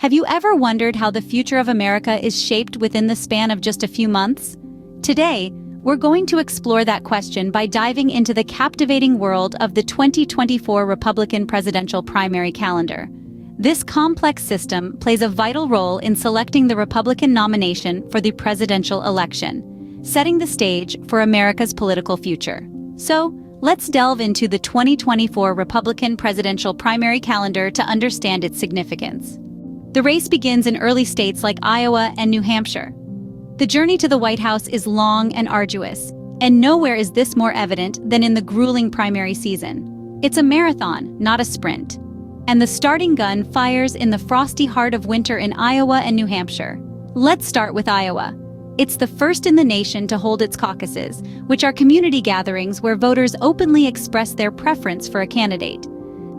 Have you ever wondered how the future of America is shaped within the span of just a few months? Today, we're going to explore that question by diving into the captivating world of the 2024 Republican presidential primary calendar. This complex system plays a vital role in selecting the Republican nomination for the presidential election, setting the stage for America's political future. So, let's delve into the 2024 Republican presidential primary calendar to understand its significance. The race begins in early states like Iowa and New Hampshire. The journey to the White House is long and arduous, and nowhere is this more evident than in the grueling primary season. It's a marathon, not a sprint. And the starting gun fires in the frosty heart of winter in Iowa and New Hampshire. Let's start with Iowa. It's the first in the nation to hold its caucuses, which are community gatherings where voters openly express their preference for a candidate.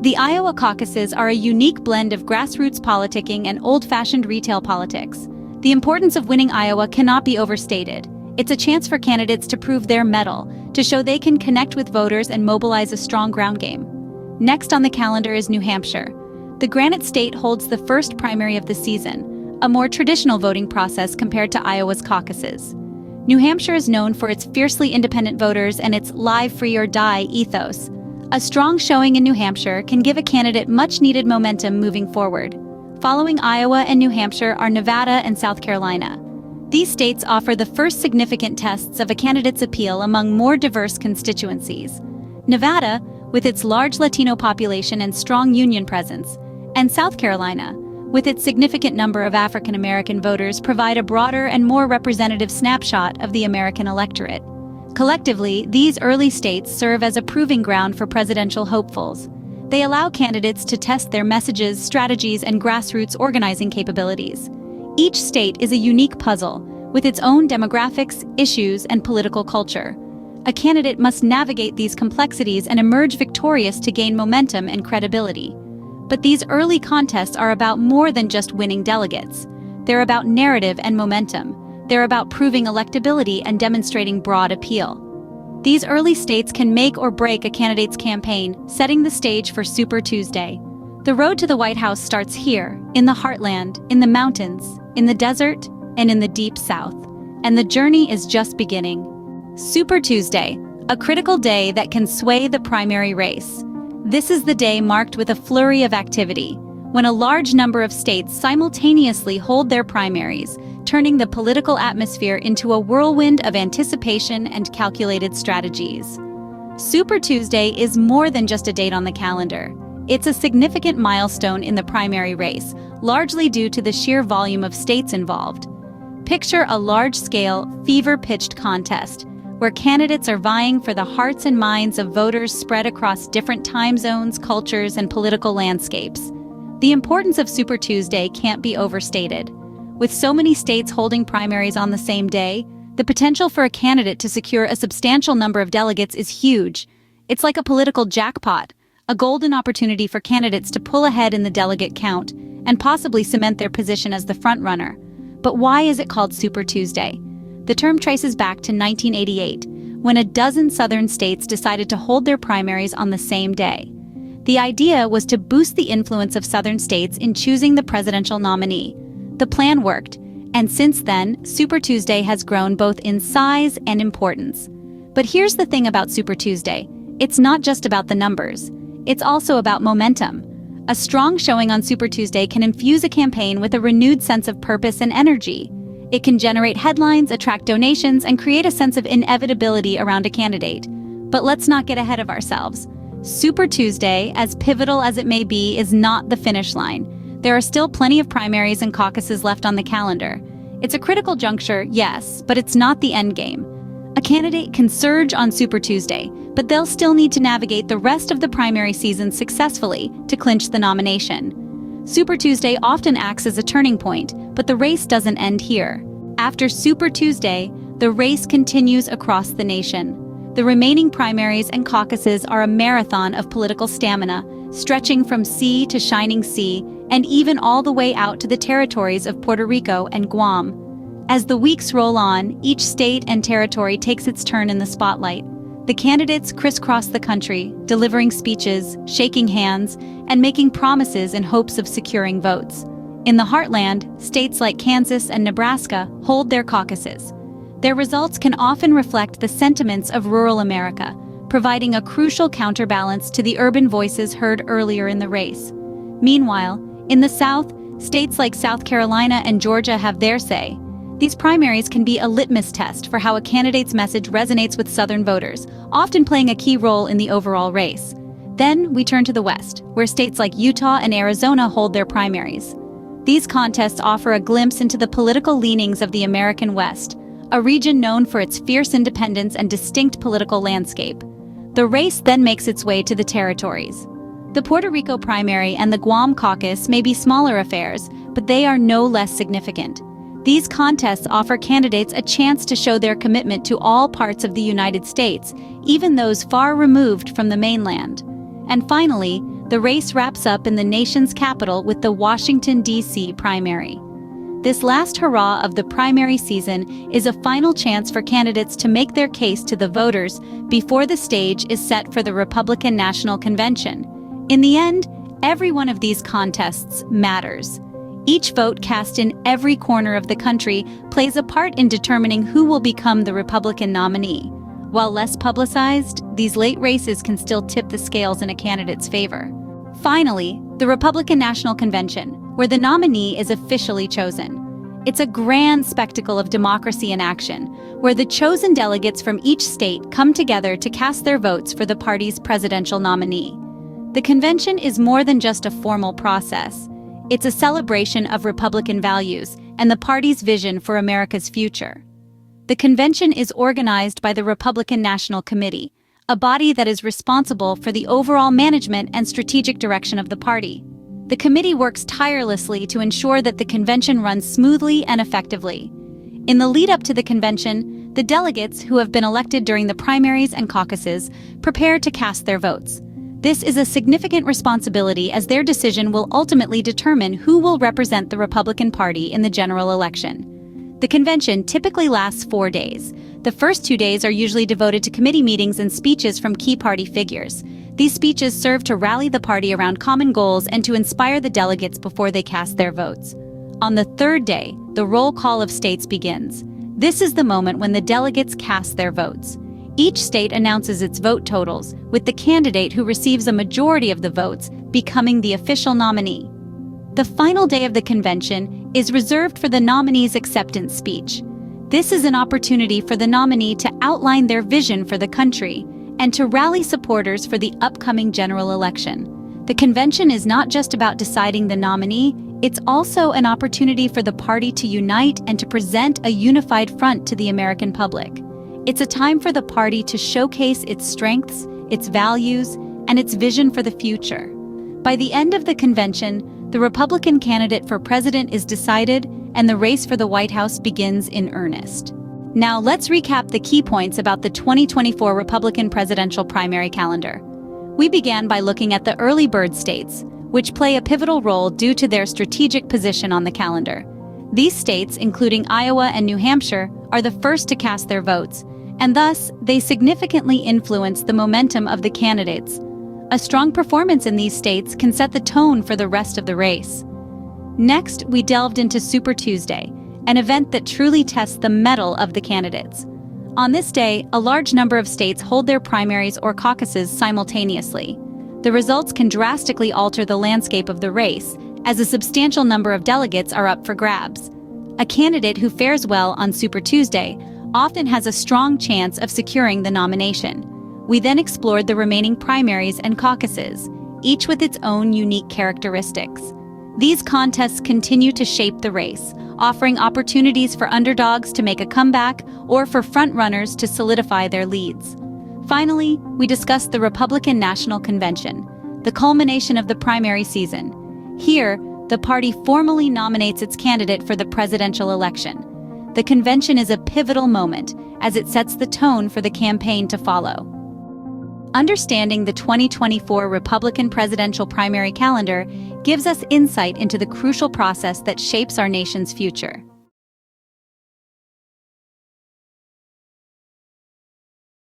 The Iowa caucuses are a unique blend of grassroots politicking and old-fashioned retail politics. The importance of winning Iowa cannot be overstated. It's a chance for candidates to prove their mettle, to show they can connect with voters and mobilize a strong ground game. Next on the calendar is New Hampshire. The Granite State holds the first primary of the season, a more traditional voting process compared to Iowa's caucuses. New Hampshire is known for its fiercely independent voters and its live free or die ethos. A strong showing in New Hampshire can give a candidate much-needed momentum moving forward. Following Iowa and New Hampshire are Nevada and South Carolina. These states offer the first significant tests of a candidate's appeal among more diverse constituencies. Nevada, with its large Latino population and strong union presence, and South Carolina, with its significant number of African American voters, provide a broader and more representative snapshot of the American electorate. Collectively, these early states serve as a proving ground for presidential hopefuls. They allow candidates to test their messages, strategies, and grassroots organizing capabilities. Each state is a unique puzzle, with its own demographics, issues, and political culture. A candidate must navigate these complexities and emerge victorious to gain momentum and credibility. But these early contests are about more than just winning delegates. They're about narrative and momentum. They're about proving electability and demonstrating broad appeal. These early states can make or break a candidate's campaign, setting the stage for Super Tuesday. The road to the White House starts here, in the heartland, in the mountains, in the desert, and in the deep South. And the journey is just beginning. Super Tuesday, a critical day that can sway the primary race. This is the day marked with a flurry of activity, when a large number of states simultaneously hold their primaries, turning the political atmosphere into a whirlwind of anticipation and calculated strategies. Super Tuesday is more than just a date on the calendar. It's a significant milestone in the primary race, largely due to the sheer volume of states involved. Picture a large-scale, fever-pitched contest, where candidates are vying for the hearts and minds of voters spread across different time zones, cultures, and political landscapes. The importance of Super Tuesday can't be overstated. With so many states holding primaries on the same day, the potential for a candidate to secure a substantial number of delegates is huge. It's like a political jackpot, a golden opportunity for candidates to pull ahead in the delegate count and possibly cement their position as the frontrunner. But why is it called Super Tuesday? The term traces back to 1988, when a dozen southern states decided to hold their primaries on the same day. The idea was to boost the influence of southern states in choosing the presidential nominee. The plan worked, and since then, Super Tuesday has grown both in size and importance. But here's the thing about Super Tuesday. It's not just about the numbers. It's also about momentum. A strong showing on Super Tuesday can infuse a campaign with a renewed sense of purpose and energy. It can generate headlines, attract donations, and create a sense of inevitability around a candidate. But let's not get ahead of ourselves. Super Tuesday, as pivotal as it may be, is not the finish line. There are still plenty of primaries and caucuses left on the calendar. It's a critical juncture, yes, but it's not the end game. A candidate can surge on Super Tuesday, but they'll still need to navigate the rest of the primary season successfully to clinch the nomination. Super Tuesday often acts as a turning point, but the race doesn't end here. After Super Tuesday, the race continues across the nation. The remaining primaries and caucuses are a marathon of political stamina, stretching from sea to shining sea, and even all the way out to the territories of Puerto Rico and Guam. As the weeks roll on, each state and territory takes its turn in the spotlight. The candidates crisscross the country, delivering speeches, shaking hands, and making promises in hopes of securing votes. In the heartland, states like Kansas and Nebraska hold their caucuses. Their results can often reflect the sentiments of rural America, providing a crucial counterbalance to the urban voices heard earlier in the race. Meanwhile, in the South, states like South Carolina and Georgia have their say. These primaries can be a litmus test for how a candidate's message resonates with Southern voters, often playing a key role in the overall race. Then we turn to the West, where states like Utah and Arizona hold their primaries. These contests offer a glimpse into the political leanings of the American West, a region known for its fierce independence and distinct political landscape. The race then makes its way to the territories. The Puerto Rico primary and the Guam caucus may be smaller affairs, but they are no less significant. These contests offer candidates a chance to show their commitment to all parts of the United States, even those far removed from the mainland. And finally, the race wraps up in the nation's capital with the Washington, D.C. primary. This last hurrah of the primary season is a final chance for candidates to make their case to the voters before the stage is set for the Republican National Convention. In the end, every one of these contests matters. Each vote cast in every corner of the country plays a part in determining who will become the Republican nominee. While less publicized, these late races can still tip the scales in a candidate's favor. Finally, the Republican National Convention, where the nominee is officially chosen. It's a grand spectacle of democracy in action, where the chosen delegates from each state come together to cast their votes for the party's presidential nominee. The convention is more than just a formal process. It's a celebration of Republican values and the party's vision for America's future. The convention is organized by the Republican National Committee, a body that is responsible for the overall management and strategic direction of the party. The committee works tirelessly to ensure that the convention runs smoothly and effectively. In the lead-up to the convention, the delegates who have been elected during the primaries and caucuses prepare to cast their votes. This is a significant responsibility as their decision will ultimately determine who will represent the Republican Party in the general election. The convention typically lasts 4 days. The first 2 days are usually devoted to committee meetings and speeches from key party figures. These speeches serve to rally the party around common goals and to inspire the delegates before they cast their votes. On the third day, the roll call of states begins. This is the moment when the delegates cast their votes. Each state announces its vote totals, with the candidate who receives a majority of the votes becoming the official nominee. The final day of the convention is reserved for the nominee's acceptance speech. This is an opportunity for the nominee to outline their vision for the country and to rally supporters for the upcoming general election. The convention is not just about deciding the nominee, it's also an opportunity for the party to unite and to present a unified front to the American public. It's a time for the party to showcase its strengths, its values, and its vision for the future. By the end of the convention, the Republican candidate for president is decided, and the race for the White House begins in earnest. Now let's recap the key points about the 2024 Republican presidential primary calendar. We began by looking at the early bird states, which play a pivotal role due to their strategic position on the calendar. These states, including Iowa and New Hampshire, are the first to cast their votes, and thus they significantly influence the momentum of the candidates. A strong performance in these states can set the tone for the rest of the race. Next, we delved into Super Tuesday, an event that truly tests the mettle of the candidates. On this day, a large number of states hold their primaries or caucuses simultaneously. The results can drastically alter the landscape of the race, as a substantial number of delegates are up for grabs. A candidate who fares well on Super Tuesday often has a strong chance of securing the nomination. We then explored the remaining primaries and caucuses, each with its own unique characteristics. These contests continue to shape the race, offering opportunities for underdogs to make a comeback or for frontrunners to solidify their leads. Finally, we discussed the Republican National Convention, the culmination of the primary season. Here, the party formally nominates its candidate for the presidential election. The convention is a pivotal moment as it sets the tone for the campaign to follow. Understanding the 2024 Republican presidential primary calendar gives us insight into the crucial process that shapes our nation's future.